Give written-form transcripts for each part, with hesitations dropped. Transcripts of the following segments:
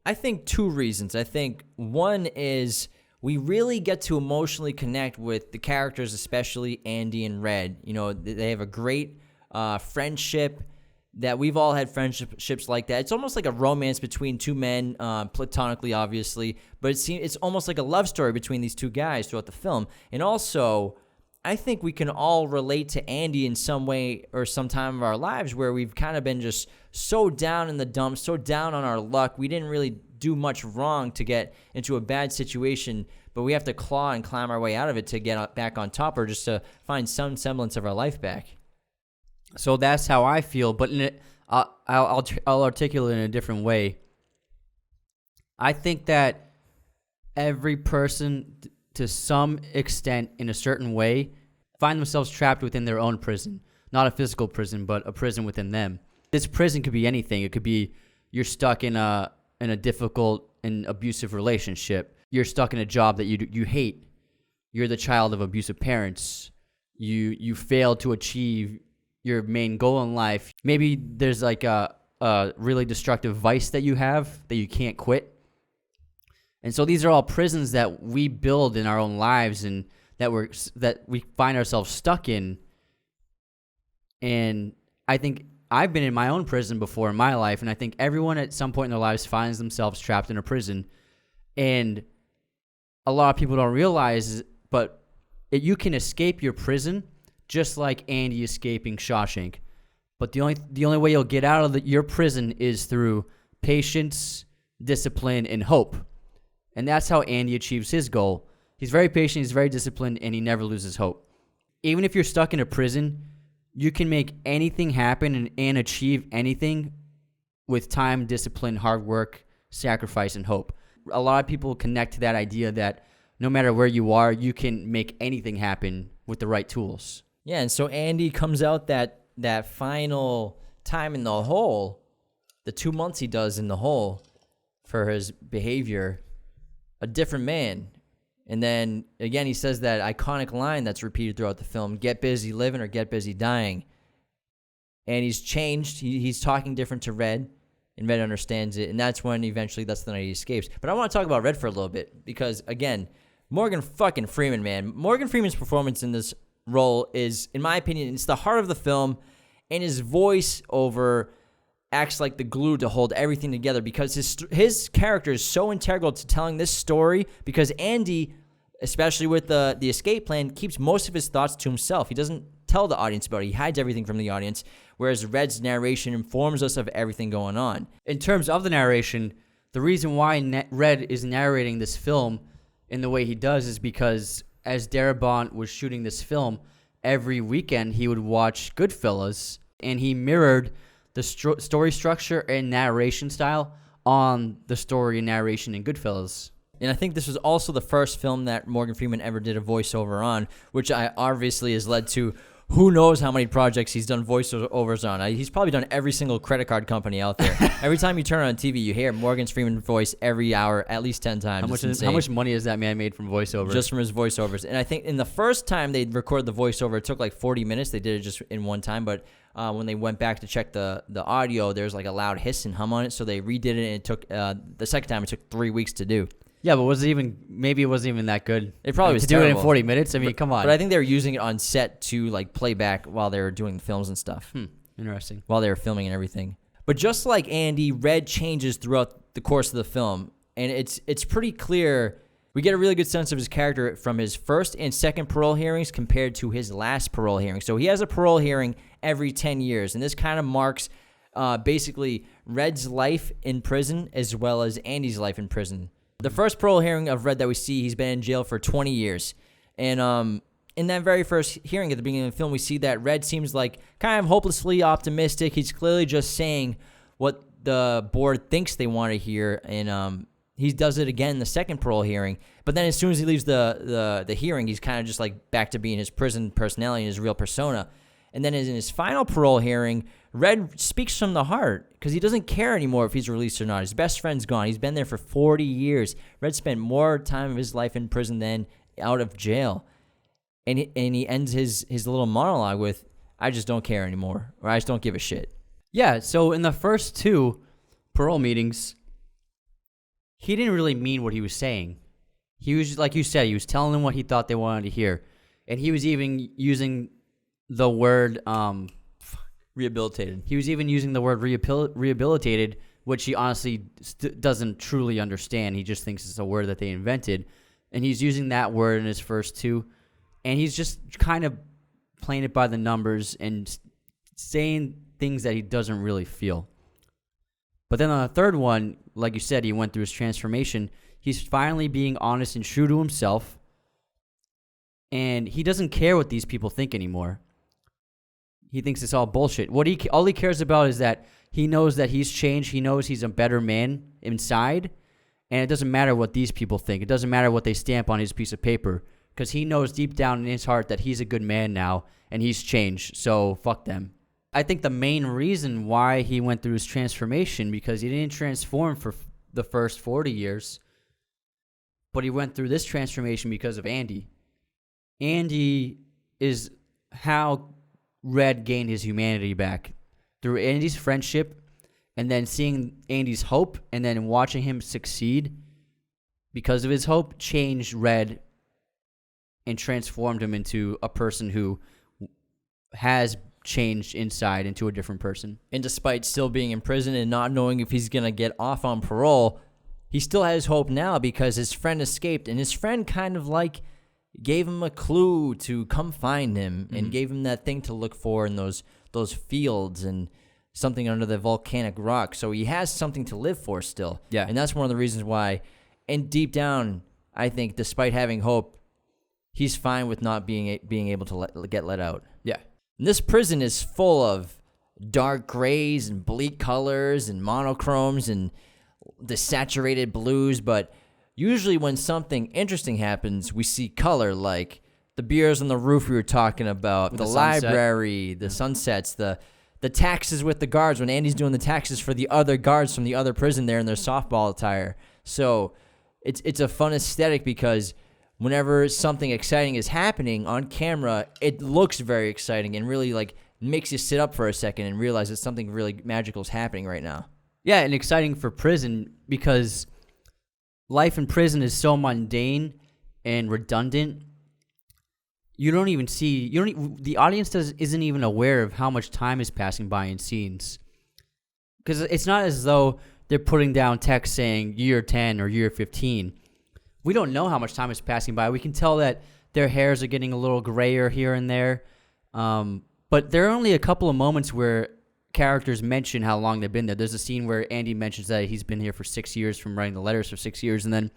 I think two reasons. I think one is we really get to emotionally connect with the characters, especially Andy and Red. You know, they have a great friendship that we've all had friendships like that. It's almost like a romance between two men, platonically, obviously, but it's almost like a love story between these two guys throughout the film. And also, I think we can all relate to Andy in some way or some time of our lives where we've kind of been just so down in the dumps, so down on our luck. We didn't really do much wrong to get into a bad situation, but we have to claw and climb our way out of it to get back on top or just to find some semblance of our life back. So that's how I feel, but I'll articulate it in a different way. I think that every person, to some extent, in a certain way, find themselves trapped within their own prison. Not a physical prison, but a prison within them. This prison could be anything. It could be you're stuck in a difficult and abusive relationship. You're stuck in a job that you hate. You're the child of abusive parents. You fail to achieve your main goal in life. Maybe there's like a really destructive vice that you have that you can't quit. And so these are all prisons that we build in our own lives and that we find ourselves stuck in. And I think I've been in my own prison before in my life, and I think everyone at some point in their lives finds themselves trapped in a prison. And a lot of people don't realize, but you can escape your prison just like Andy escaping Shawshank. But the only way you'll get out of your prison is through patience, discipline, and hope. And that's how Andy achieves his goal. He's very patient, he's very disciplined, and he never loses hope. Even if you're stuck in a prison, you can make anything happen and achieve anything with time, discipline, hard work, sacrifice, and hope. A lot of people connect to that idea that no matter where you are, you can make anything happen with the right tools. Yeah, and so Andy comes out that final time in the hole, the 2 months he does in the hole for his behavior, a different man. And then, again, he says that iconic line that's repeated throughout the film, get busy living or get busy dying. And he's changed. He's talking different to Red, and Red understands it. And that's when eventually that's the night he escapes. But I want to talk about Red for a little bit because, again, Morgan fucking Freeman, man. Morgan Freeman's performance in this role is, in my opinion, it's the heart of the film, and his voice over acts like the glue to hold everything together because his character is so integral to telling this story because Andy, especially with the escape plan, keeps most of his thoughts to himself. He doesn't tell the audience about it. He hides everything from the audience, whereas Red's narration informs us of everything going on. In terms of the narration, the reason why Red is narrating this film in the way he does is because as Darabont was shooting this film, every weekend he would watch Goodfellas, and he mirrored the story structure and narration style on the story and narration in Goodfellas. And I think this was also the first film that Morgan Freeman ever did a voiceover on, which obviously has led to who knows how many projects he's done voiceovers on. He's probably done every single credit card company out there. Every time you turn on TV, you hear Morgan Freeman's voice every hour, at least 10 times. How much money has that man made from voiceovers? Just from his voiceovers. And I think in the first time they recorded the voiceover, it took like 40 minutes. They did it just in one time, but when they went back to check the audio, there's like a loud hiss and hum on it, so they redid it, and it took the second time it took 3 weeks to do. Yeah, but maybe it wasn't even that good. It probably was to terrible. Do it in 40 minutes. I mean, come on. But I think they were using it on set to like play back while they were doing the films and stuff. Interesting. While they were filming and everything. But just like Andy, Red changes throughout the course of the film, and it's pretty clear. We get a really good sense of his character from his first and second parole hearings compared to his last parole hearing. So he has a parole hearing every 10 years, and this kind of marks basically Red's life in prison as well as Andy's life in prison. The first parole hearing of Red that we see, he's been in jail for 20 years. And in that very first hearing at the beginning of the film, we see that Red seems like kind of hopelessly optimistic. He's clearly just saying what the board thinks they want to hear. And he does it again in the second parole hearing. But then as soon as he leaves the hearing, he's kind of just like back to being his prison personality and his real persona. And then in his final parole hearing, Red speaks from the heart because he doesn't care anymore if he's released or not. His best friend's gone. He's been there for 40 years. Red spent more time of his life in prison than out of jail. And he ends his little monologue with, I just don't care anymore, or I just don't give a shit. Yeah, so in the first two parole meetings, he didn't really mean what he was saying. He was, like you said, he was telling them what he thought they wanted to hear. And he was even using the word Rehabilitated. He was even using the word rehabilitated, which he honestly doesn't truly understand. He just thinks it's a word that they invented. And he's using that word in his first two. And he's just kind of playing it by the numbers and saying things that he doesn't really feel. But then on the third one, like you said, he went through his transformation. He's finally being honest and true to himself. And he doesn't care what these people think anymore. He thinks it's all bullshit. All he cares about is that he knows that he's changed. He knows he's a better man inside. And it doesn't matter what these people think. It doesn't matter what they stamp on his piece of paper. Because he knows deep down in his heart that he's a good man now. And he's changed. So fuck them. I think the main reason why he went through his transformation, because he didn't transform for the first 40 years. But he went through this transformation because of Andy. Andy is how Red gained his humanity back. Through Andy's friendship, and then seeing Andy's hope, and then watching him succeed because of his hope, changed Red and transformed him into a person who has changed inside into a different person. And despite still being in prison and not knowing if he's going to get off on parole, he still has hope now because his friend escaped, and his friend kind of like gave him a clue to come find him and gave him that thing to look for in those fields and something under the volcanic rock. So he has something to live for still. Yeah. And that's one of the reasons why, and deep down, I think despite having hope, he's fine with not being able to get let out. Yeah. And this prison is full of dark grays and bleak colors and monochromes and the saturated blues, but usually when something interesting happens, we see color, like the beers on the roof we were talking about, the library, the sunsets, the taxes with the guards, when Andy's doing the taxes for the other guards from the other prison there in their softball attire. So it's a fun aesthetic because whenever something exciting is happening on camera, it looks very exciting and really like makes you sit up for a second and realize that something really magical is happening right now. Yeah, and exciting for prison because life in prison is so mundane and redundant. The audience isn't even aware of how much time is passing by in scenes. Because it's not as though they're putting down text saying year 10 or year 15. We don't know how much time is passing by. We can tell that their hairs are getting a little grayer here and there. But there are only a couple of moments where characters mention how long they've been there. There's a scene where Andy mentions that he's been here for 6 years from writing the letters for 6 years. And then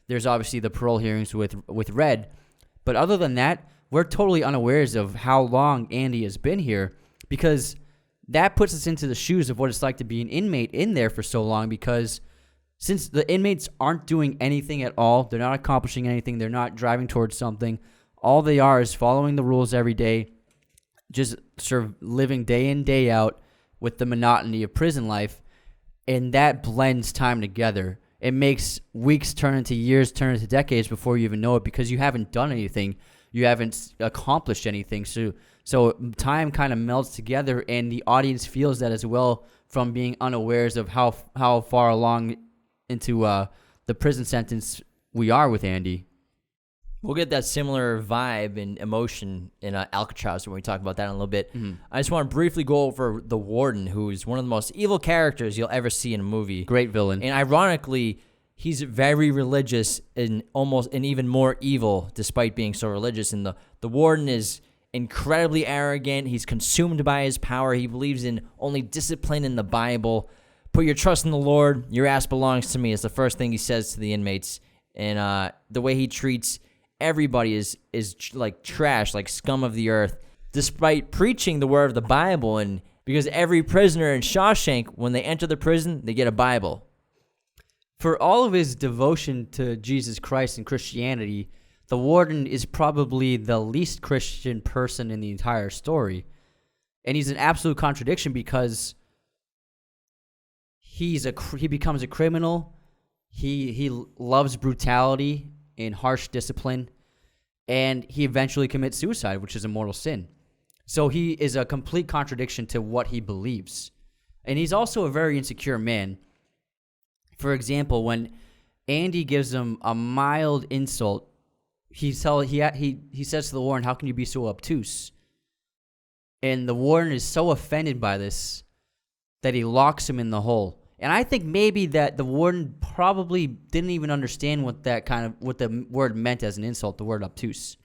there's obviously the parole hearings with Red. But other than that, we're totally unawares of how long Andy has been here because that puts us into the shoes of what it's like to be an inmate in there for so long because since the inmates aren't doing anything at all, they're not accomplishing anything, they're not driving towards something, all they are is following the rules every day, just sort of living day in, day out with the monotony of prison life, and that blends time together. It makes weeks turn into years, turn into decades before you even know it because you haven't done anything. You haven't accomplished anything. So time kind of melts together, and the audience feels that as well from being unawares of how far along into the prison sentence we are with Andy. We'll get that similar vibe and emotion in Alcatraz when we talk about that in a little bit. Mm-hmm. I just want to briefly go over the Warden, who is one of the most evil characters you'll ever see in a movie. Great villain. And ironically, he's very religious and even more evil despite being so religious. And the Warden is incredibly arrogant. He's consumed by his power. He believes in only discipline in the Bible. Put your trust in the Lord. Your ass belongs to me is the first thing he says to the inmates. And the way he treats everybody is like trash, like scum of the earth, despite preaching the word of the Bible. And because every prisoner in Shawshank, when they enter the prison, they get a Bible. For all of his devotion to Jesus Christ and Christianity, the Warden is probably the least Christian person in the entire story. And he's an absolute contradiction because he becomes a criminal. He loves brutality and harsh discipline, and he eventually commits suicide, which is a mortal sin. So he is a complete contradiction to what he believes. And he's also a very insecure man. For example, when Andy gives him a mild insult. He says to the warden, "How can you be so obtuse?" And the warden is so offended by this that he locks him in the hole. And I think maybe that the warden probably didn't even understand what the word meant as an insult, the word obtuse.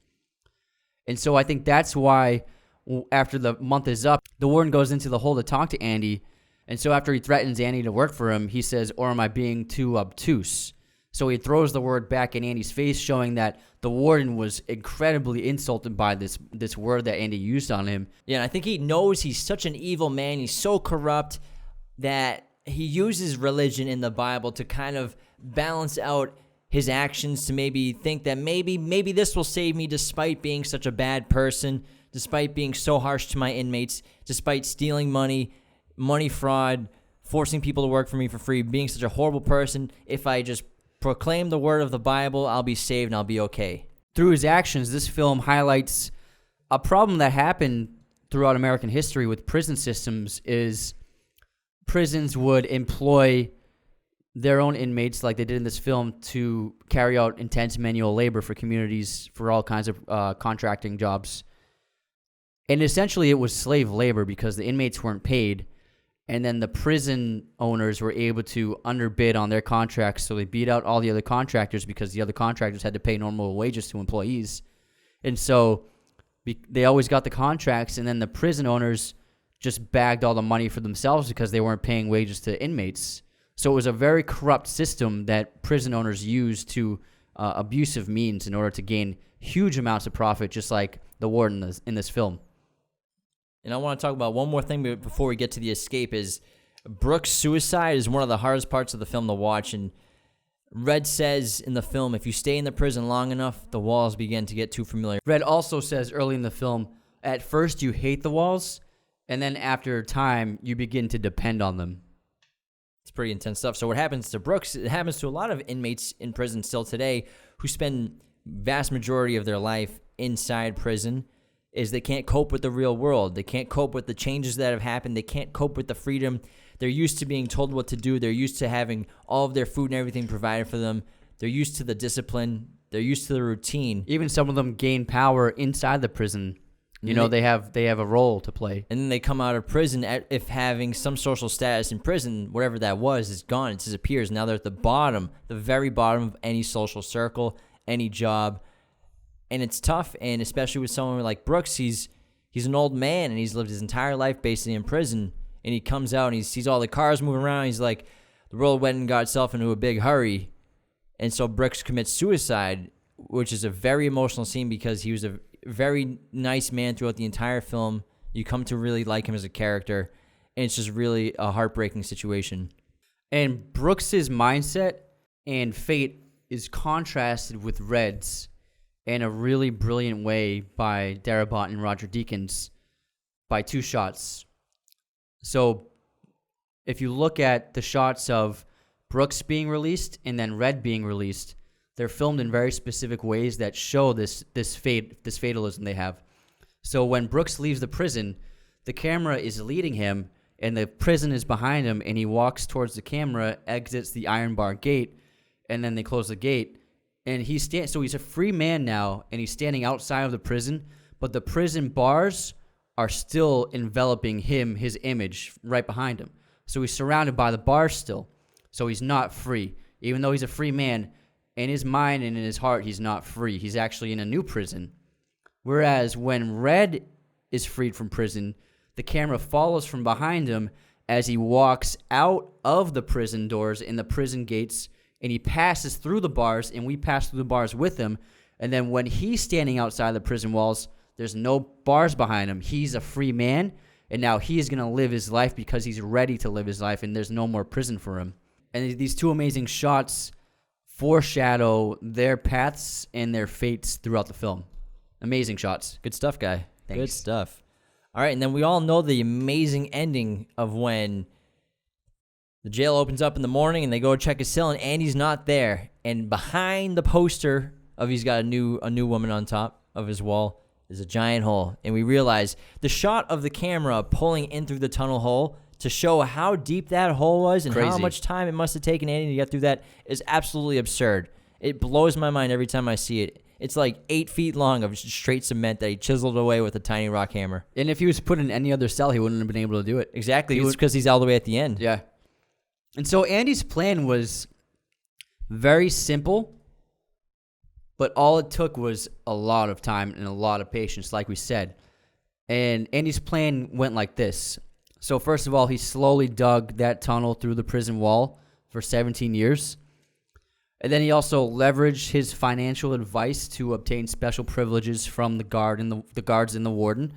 And so I think that's why after the month is up, the warden goes into the hole to talk to Andy. And so after he threatens Andy to work for him, he says, "Or am I being too obtuse?" So he throws the word back in Andy's face, showing that the warden was incredibly insulted by this word that Andy used on him. Yeah, and I think he knows he's such an evil man. He's so corrupt that he uses religion in the Bible to kind of balance out his actions, to maybe think that maybe this will save me despite being such a bad person, despite being so harsh to my inmates, despite stealing money fraud, forcing people to work for me for free, being such a horrible person. If I just proclaim the word of the Bible, I'll be saved and I'll be okay. Through his actions, this film highlights a problem that happened throughout American history with prison systems. Is prisons would employ their own inmates, like they did in this film, to carry out intense manual labor for communities, for all kinds of contracting jobs. And essentially it was slave labor because the inmates weren't paid. And then the prison owners were able to underbid on their contracts, so they beat out all the other contractors because the other contractors had to pay normal wages to employees. And so they always got the contracts, and then the prison owners just bagged all the money for themselves because they weren't paying wages to inmates. So it was a very corrupt system that prison owners used to abusive means in order to gain huge amounts of profit, just like the warden in this film. And I want to talk about one more thing before we get to the escape. Is Brooks' suicide is one of the hardest parts of the film to watch. And Red says in the film, if you stay in the prison long enough, the walls begin to get too familiar. Red also says early in the film, at first you hate the walls, and then after time, you begin to depend on them. It's pretty intense stuff. So what happens to Brooks, it happens to a lot of inmates in prison still today who spend vast majority of their life inside prison, is they can't cope with the real world. They can't cope with the changes that have happened. They can't cope with the freedom. They're used to being told what to do. They're used to having all of their food and everything provided for them. They're used to the discipline. They're used to the routine. Even some of them gain power inside the prison. They have a role to play. And then they come out of prison, if having some social status in prison, whatever that was, is gone. It disappears. Now they're at the bottom, the very bottom of any social circle, any job. And it's tough, and especially with someone like Brooks, he's an old man, and he's lived his entire life basically in prison, and he comes out, and he sees all the cars moving around, he's like, the world went and got itself into a big hurry, and so Brooks commits suicide, which is a very emotional scene because he was a very nice man throughout the entire film. You come to really like him as a character, and it's just really a heartbreaking situation. And Brooks's mindset and fate is contrasted with Red's in a really brilliant way by Darabont and Roger Deakins by two shots. So if you look at the shots of Brooks being released and then Red being released, they're filmed in very specific ways that show this fatalism they have. So when Brooks leaves the prison, the camera is leading him and the prison is behind him, and he walks towards the camera, exits the iron bar gate, and then they close the gate. And so he's a free man now, and he's standing outside of the prison, but the prison bars are still enveloping him, his image, right behind him. So he's surrounded by the bars still. So he's not free. Even though he's a free man, in his mind and in his heart, he's not free. He's actually in a new prison. Whereas when Red is freed from prison, the camera follows from behind him as he walks out of the prison doors and the prison gates, and he passes through the bars, and we pass through the bars with him. And then when he's standing outside the prison walls, there's no bars behind him. He's a free man, and now he is going to live his life because he's ready to live his life, and there's no more prison for him. And these two amazing shots foreshadow their paths and their fates throughout the film. Amazing shots. Good stuff, guy. Thanks. Good stuff. All right, and then we all know the amazing ending of when the jail opens up in the morning and they go check his cell, and Andy's not there. And behind the poster of he's got a new woman on top of his wall is a giant hole. And we realize the shot of the camera pulling in through the tunnel hole to show how deep that hole was and how Crazy. much time it must have taken Andy to get through that is absolutely absurd. It blows my mind every time I see it. It's like 8 feet long of straight cement that he chiseled away with a tiny rock hammer. And if he was put in any other cell, he wouldn't have been able to do it. Exactly. It's because he's all the way at the end. Yeah. And so Andy's plan was very simple, but all it took was a lot of time and a lot of patience, like we said. And Andy's plan went like this. So first of all, he slowly dug that tunnel through the prison wall for 17 years. And then he also leveraged his financial advice to obtain special privileges from the guards and the warden,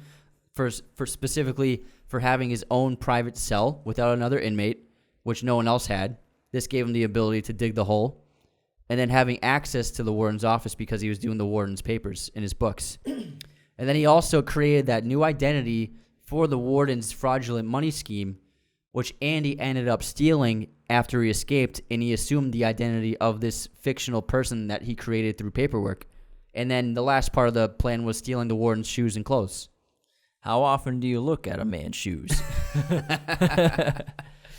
for specifically for having his own private cell without another inmate, which no one else had. This gave him the ability to dig the hole, and then having access to the warden's office because he was doing the warden's papers in his books. And then he also created that new identity for the warden's fraudulent money scheme, which Andy ended up stealing after he escaped, and he assumed the identity of this fictional person that he created through paperwork. And then the last part of the plan was stealing the warden's shoes and clothes. How often do you look at a man's shoes?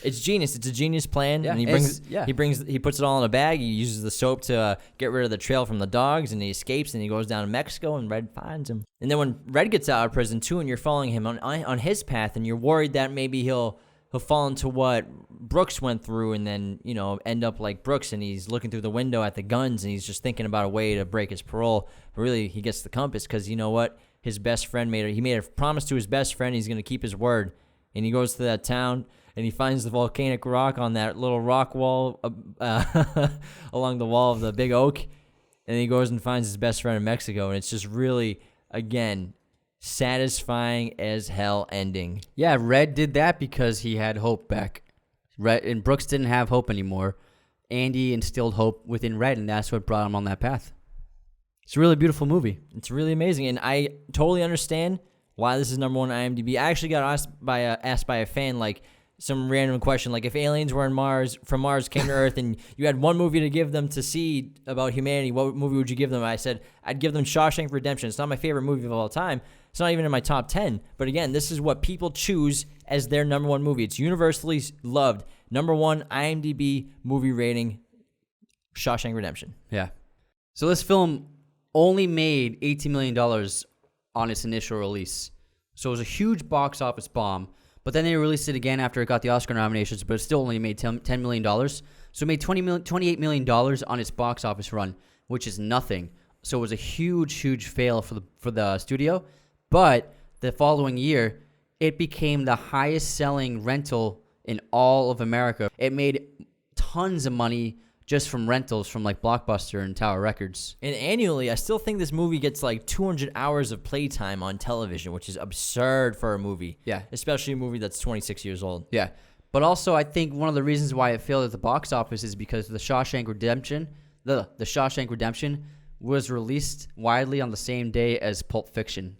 It's genius. It's a genius plan. Yeah, And he puts it all in a bag. He uses the soap to get rid of the trail from the dogs, and he escapes, and he goes down to Mexico, and Red finds him. And then when Red gets out of prison too, and you're following him on his path, and you're worried that maybe he'll fall into what Brooks went through, and then end up like Brooks, and he's looking through the window at the guns, and he's just thinking about a way to break his parole. But really, he gets the compass because you know what? His best friend made a promise to his best friend. He's going to keep his word, and he goes to that town. And he finds the volcanic rock on that little rock wall along the wall of the big oak. And he goes and finds his best friend in Mexico. And it's just really, again, satisfying as hell ending. Yeah, Red did that because he had hope back. Red and Brooks didn't have hope anymore. Andy instilled hope within Red, and that's what brought him on that path. It's a really beautiful movie. It's really amazing. And I totally understand why this is number one on IMDb. I actually got asked by a fan, like, some random question, like if aliens were from Mars came to Earth and you had one movie to give them to see about humanity, what movie would you give them? I said, I'd give them Shawshank Redemption. It's not my favorite movie of all time. It's not even in my top 10. But again, this is what people choose as their number one movie. It's universally loved. Number one IMDb movie rating, Shawshank Redemption. Yeah. So this film only made $18 million on its initial release. So it was a huge box office bomb. But then they released it again after it got the Oscar nominations, but it still only made $10 million. So it made $28 million on its box office run, which is nothing. So it was a huge, huge fail for the studio. But the following year, it became the highest selling rental in all of America. It made tons of money just from rentals from like Blockbuster and Tower Records. And annually, I still think this movie gets like 200 hours of playtime on television, which is absurd for a movie. Yeah. Especially a movie that's 26 years old. Yeah. But also, I think one of the reasons why it failed at the box office is because the Shawshank Redemption was released widely on the same day as Pulp Fiction.